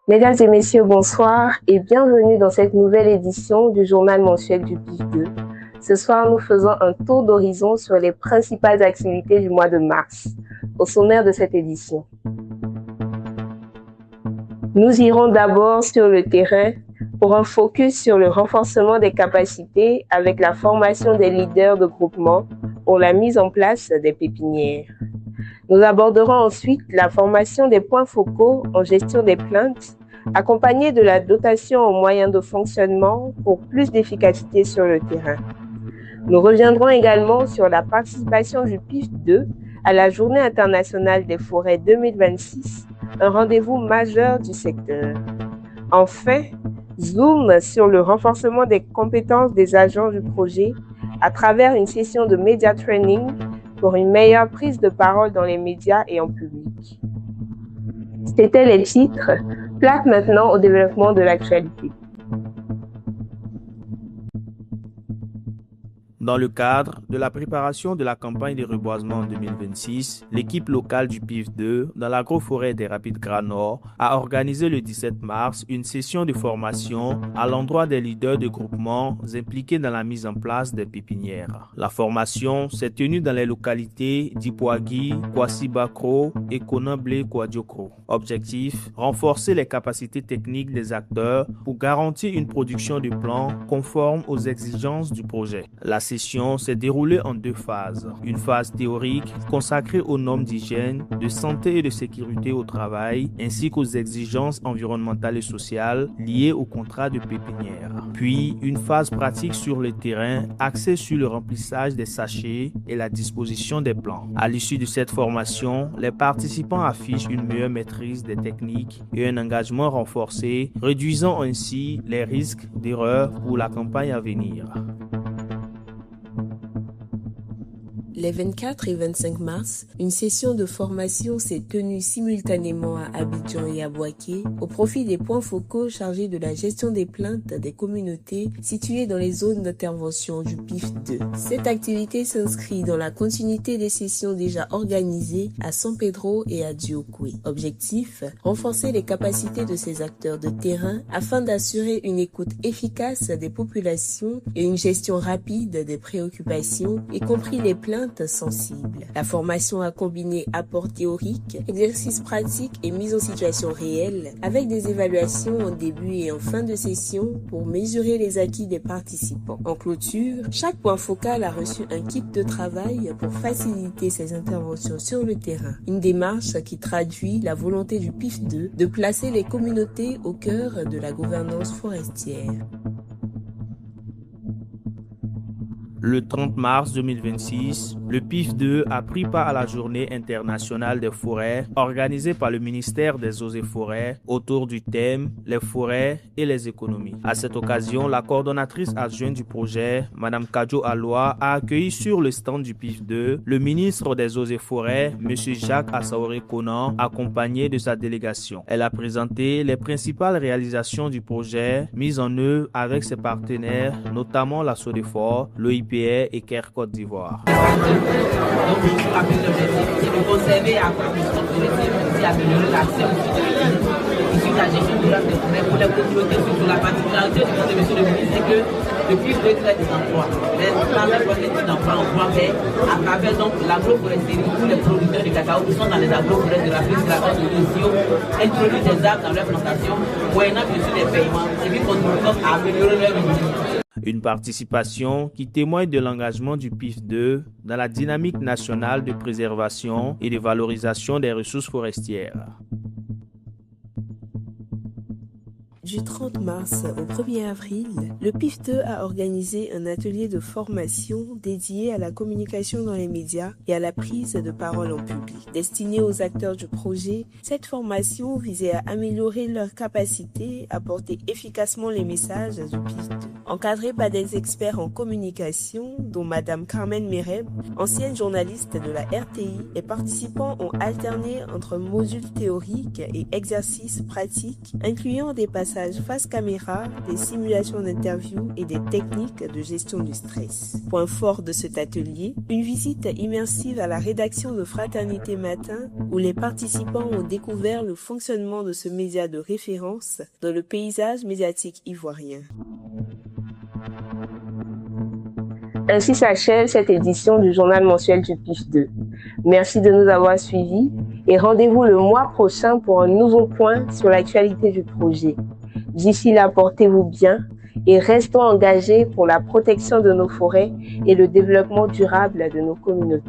Mesdames et messieurs, bonsoir et bienvenue dans cette nouvelle édition du journal mensuel du PIF2. Ce soir, nous faisons un tour d'horizon sur les principales activités du mois de mars. Au sommaire de cette édition, nous irons d'abord sur le terrain pour un focus sur le renforcement des capacités avec la formation des leaders de groupement pour la mise en place des pépinières. Nous aborderons ensuite la formation des points focaux en gestion des plaintes, accompagnée de la dotation en moyens de fonctionnement pour plus d'efficacité sur le terrain. Nous reviendrons également sur la participation du PIF2 à la Journée internationale des forêts 2026, un rendez-vous majeur du secteur. Enfin, zoom sur le renforcement des compétences des agents du projet à travers une session de média training pour une meilleure prise de parole dans les médias et en public. C'était les titres. Place maintenant au développement de l'actualité. Dans le cadre de la préparation de la campagne de reboisement en 2026, l'équipe locale du PIF2 dans l'agroforêt des Rapides Grands Nord a organisé le 17 mars une session de formation à l'endroit des leaders de groupements impliqués dans la mise en place des pépinières. La formation s'est tenue dans les localités d'Ipoagui, Kwasi-Bakro et Konamble-Kwadiokro. Objectif, renforcer les capacités techniques des acteurs pour garantir une production de plants conforme aux exigences du projet. La session s'est déroulée en deux phases. Une phase théorique consacrée aux normes d'hygiène, de santé et de sécurité au travail, ainsi qu'aux exigences environnementales et sociales liées au contrat de pépinière. Puis une phase pratique sur le terrain axée sur le remplissage des sachets et la disposition des plants. À l'issue de cette formation, les participants affichent une meilleure maîtrise des techniques et un engagement renforcé, réduisant ainsi les risques d'erreur pour la campagne à venir. Les 24 et 25 mars, une session de formation s'est tenue simultanément à Abidjan et à Bouaké au profit des points focaux chargés de la gestion des plaintes des communautés situées dans les zones d'intervention du PIF2. Cette activité s'inscrit dans la continuité des sessions déjà organisées à San Pedro et à Diokwe. Objectif, renforcer les capacités de ces acteurs de terrain afin d'assurer une écoute efficace des populations et une gestion rapide des préoccupations, y compris les plaintes sensibles. La formation a combiné apports théoriques, exercices pratiques et mise en situation réelle avec des évaluations en début et en fin de session pour mesurer les acquis des participants. En clôture, chaque point focal a reçu un kit de travail pour faciliter ses interventions sur le terrain. Une démarche qui traduit la volonté du PIF2 de placer les communautés au cœur de la gouvernance forestière. Le 30 mars 2026, le PIF2 a pris part à la Journée internationale des forêts organisée par le ministère des Eaux et Forêts autour du thème « Les forêts et les économies ». À cette occasion, la coordonnatrice adjointe du projet, Mme Kadjo Aloa, a accueilli sur le stand du PIF2 le ministre des Eaux et Forêts, M. Jacques Assaoré Conan, accompagné de sa délégation. Elle a présenté les principales réalisations du projet mises en œuvre avec ses partenaires, notamment la SODEFOR, l'OIPR et CARE Côte d'Ivoire. Donc, je rappelle l'objectif, c'est de conserver et améliorer l'accès aux issus de la gestion durable des forêts pour les communautés. Surtout la particularité du conseil, monsieur le ministre, c'est que depuis le crée des emplois. Les standards pour les d'emplois, on voit à travers donc l'agroforesterie, tous les producteurs de cacao qui sont dans les agroforêts de l'Afrique, de la Côte de l'Osio, introduisent des arbres dans leur plantation, moyennant bien sûr des paiements, ce qui contribue à améliorer leur vie. Une participation qui témoigne de l'engagement du PIF2 dans la dynamique nationale de préservation et de valorisation des ressources forestières. Du 30 mars au 1er avril, le PIF2 a organisé un atelier de formation dédié à la communication dans les médias et à la prise de parole en public. Destiné aux acteurs du projet, cette formation visait à améliorer leur capacité à porter efficacement les messages du PIF2. Encadrée par des experts en communication, dont Madame Carmen Mereb, ancienne journaliste de la RTI, les participants ont alterné entre modules théoriques et exercices pratiques, incluant des passages passages face caméra, des simulations d'interview et des techniques de gestion du stress. Point fort de cet atelier, une visite immersive à la rédaction de Fraternité Matin où les participants ont découvert le fonctionnement de ce média de référence dans le paysage médiatique ivoirien. Ainsi s'achève cette édition du journal mensuel du PIF 2. Merci de nous avoir suivis et rendez-vous le mois prochain pour un nouveau point sur l'actualité du projet. D'ici là, portez-vous bien et restons engagés pour la protection de nos forêts et le développement durable de nos communautés.